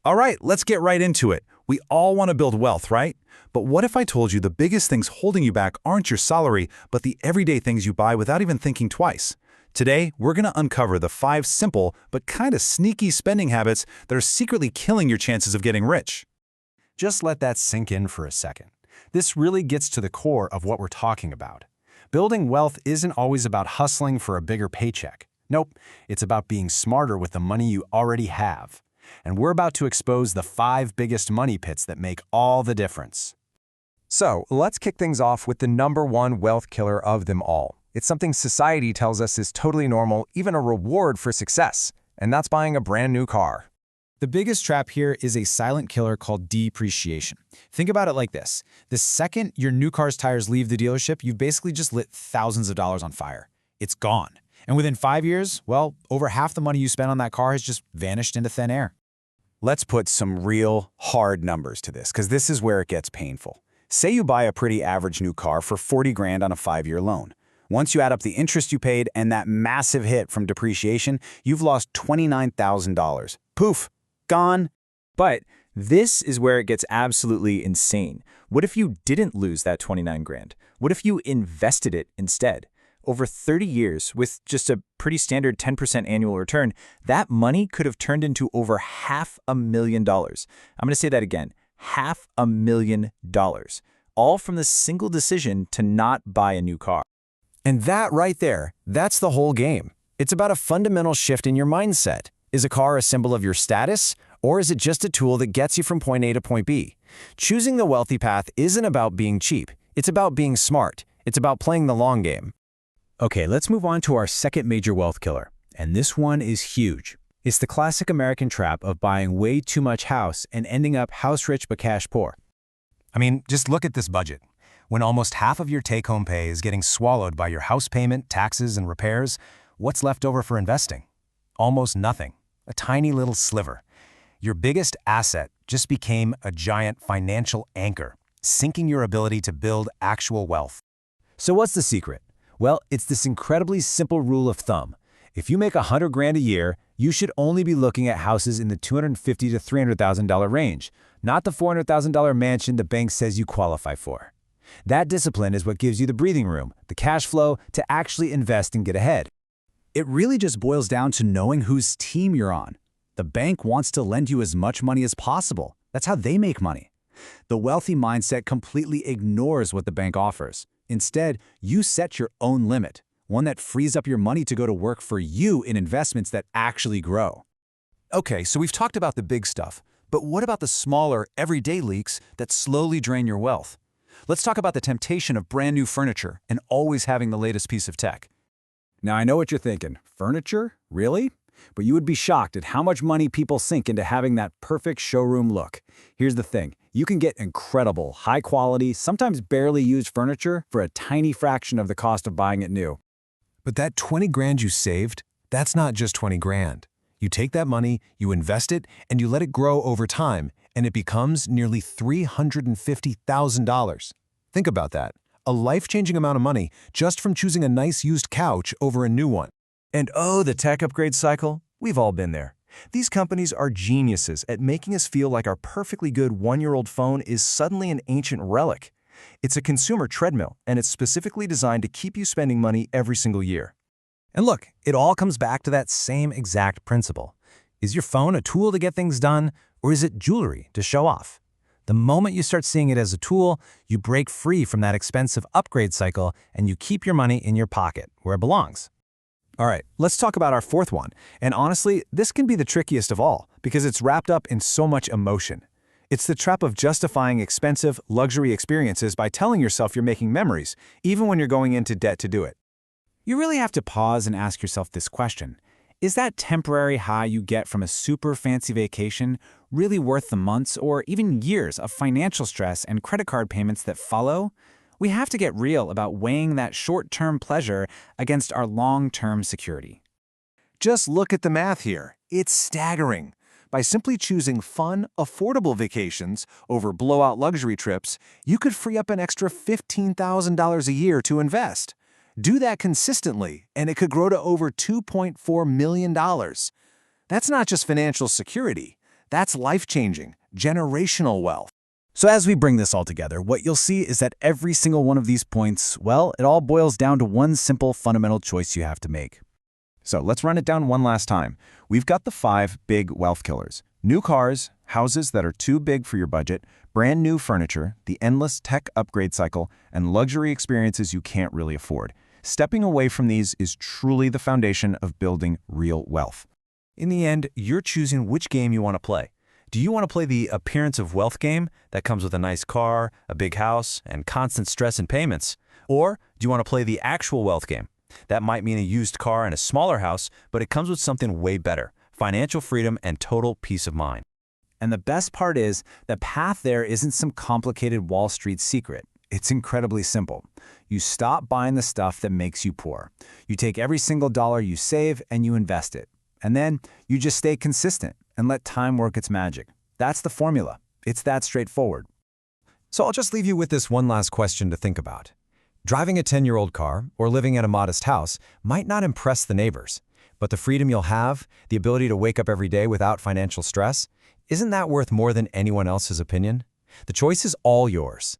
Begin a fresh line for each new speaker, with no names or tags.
All right, let's get right into it. We all want to build wealth, right? But what if I told you the biggest things holding you back aren't your salary, but the everyday things you buy without even thinking twice? Today, we're going to uncover the 5 simple but kind of sneaky spending habits that are secretly killing your chances of getting rich.
Just let that sink in for a second. This really gets to the core of what we're talking about. Building wealth isn't always about hustling for a bigger paycheck. Nope, it's about being smarter with the money you already have. And we're about to expose the 5 biggest money pits that make all the difference.
So, let's kick things off with the #1 wealth killer of them all. It's something society tells us is totally normal, even a reward for success, and that's buying a brand new car.
The biggest trap here is a silent killer called depreciation. Think about it like this. The second your new car's tires leave the dealership, you've basically just lit thousands of dollars on fire. It's gone. And within 5 years, well, over half the money you spent on that car has just vanished into thin air.
Let's put some real, hard numbers to this, because this is where it gets painful. Say you buy a pretty average new car for 40 grand on a 5-year loan. Once you add up the interest you paid and that massive hit from depreciation, you've lost $29,000. Poof, gone.
But this is where it gets absolutely insane. What if you didn't lose that 29 grand? What if you invested it instead? Over 30 years, with just a pretty standard 10% annual return, that money could have turned into over $500,000. I'm going to say that again, $500,000, all from the single decision to not buy a new car.
And that right there, that's the whole game. It's about a fundamental shift in your mindset. Is a car a symbol of your status, or is it just a tool that gets you from point A to point B? Choosing the wealthy path isn't about being cheap. It's about being smart. It's about playing the long game.
Okay, let's move on to our second major wealth killer. And this one is huge. It's the classic American trap of buying way too much house and ending up house rich but cash poor.
I mean, just look at this budget. When almost half of your take-home pay is getting swallowed by your house payment, taxes, and repairs, what's left over for investing? Almost nothing. A tiny little sliver. Your biggest asset just became a giant financial anchor, sinking your ability to build actual wealth.
So what's the secret? Well, it's this incredibly simple rule of thumb. If you make 100 grand a year, you should only be looking at houses in the $250,000 to $300,000 range, not the $400,000 mansion the bank says you qualify for. That discipline is what gives you the breathing room, the cash flow to actually invest and get ahead.
It really just boils down to knowing whose team you're on. The bank wants to lend you as much money as possible. That's how they make money. The wealthy mindset completely ignores what the bank offers. Instead, you set your own limit, one that frees up your money to go to work for you in investments that actually grow.
Okay, so we've talked about the big stuff, but what about the smaller, everyday leaks that slowly drain your wealth? Let's talk about the temptation of brand new furniture and always having the latest piece of tech.
Now, I know what you're thinking. Furniture? Really? But you would be shocked at how much money people sink into having that perfect showroom look. Here's the thing. You can get incredible, high-quality, sometimes barely used furniture for a tiny fraction of the cost of buying it new.
But that 20 grand you saved, that's not just 20 grand. You take that money, you invest it, and you let it grow over time, and it becomes nearly $350,000. Think about that. A life-changing amount of money just from choosing a nice used couch over a new one.
And oh, the tech upgrade cycle, we've all been there. These companies are geniuses at making us feel like our perfectly good 1-year-old phone is suddenly an ancient relic. It's a consumer treadmill, and it's specifically designed to keep you spending money every single year.
And look, it all comes back to that same exact principle. Is your phone a tool to get things done, or is it jewelry to show off? The moment you start seeing it as a tool, you break free from that expensive upgrade cycle and you keep your money in your pocket, where it belongs.
All right, let's talk about our fourth one. And honestly, this can be the trickiest of all because it's wrapped up in so much emotion. It's the trap of justifying expensive, luxury experiences by telling yourself you're making memories, even when you're going into debt to do it. You really have to pause and ask yourself this question. Is that temporary high you get from a super fancy vacation really worth the months or even years of financial stress and credit card payments that follow? We have to get real about weighing that short-term pleasure against our long-term security.
Just look at the math here. It's staggering. By simply choosing fun, affordable vacations over blowout luxury trips, you could free up an extra $15,000 a year to invest. Do that consistently, and it could grow to over $2.4 million. That's not just financial security.
That's life-changing, generational wealth.
So as we bring this all together, what you'll see is that every single one of these points, well, it all boils down to one simple fundamental choice you have to make.
So let's run it down one last time. We've got the 5 big wealth killers: new cars, houses that are too big for your budget, brand new furniture, the endless tech upgrade cycle, and luxury experiences you can't really afford. Stepping away from these is truly the foundation of building real wealth.
In the end, you're choosing which game you want to play. Do you want to play the appearance of wealth game that comes with a nice car, a big house, and constant stress and payments? Or do you want to play the actual wealth game? That might mean a used car and a smaller house, but it comes with something way better: financial freedom and total peace of mind.
And the best part is, the path there isn't some complicated Wall Street secret. It's incredibly simple. You stop buying the stuff that makes you poor. You take every single dollar you save and you invest it. And then you just stay consistent and let time work its magic. That's the formula. It's that straightforward.
So I'll just leave you with this one last question to think about. Driving a 10-year-old car or living in a modest house might not impress the neighbors, but the freedom you'll have, the ability to wake up every day without financial stress, isn't that worth more than anyone else's opinion? The choice is all yours.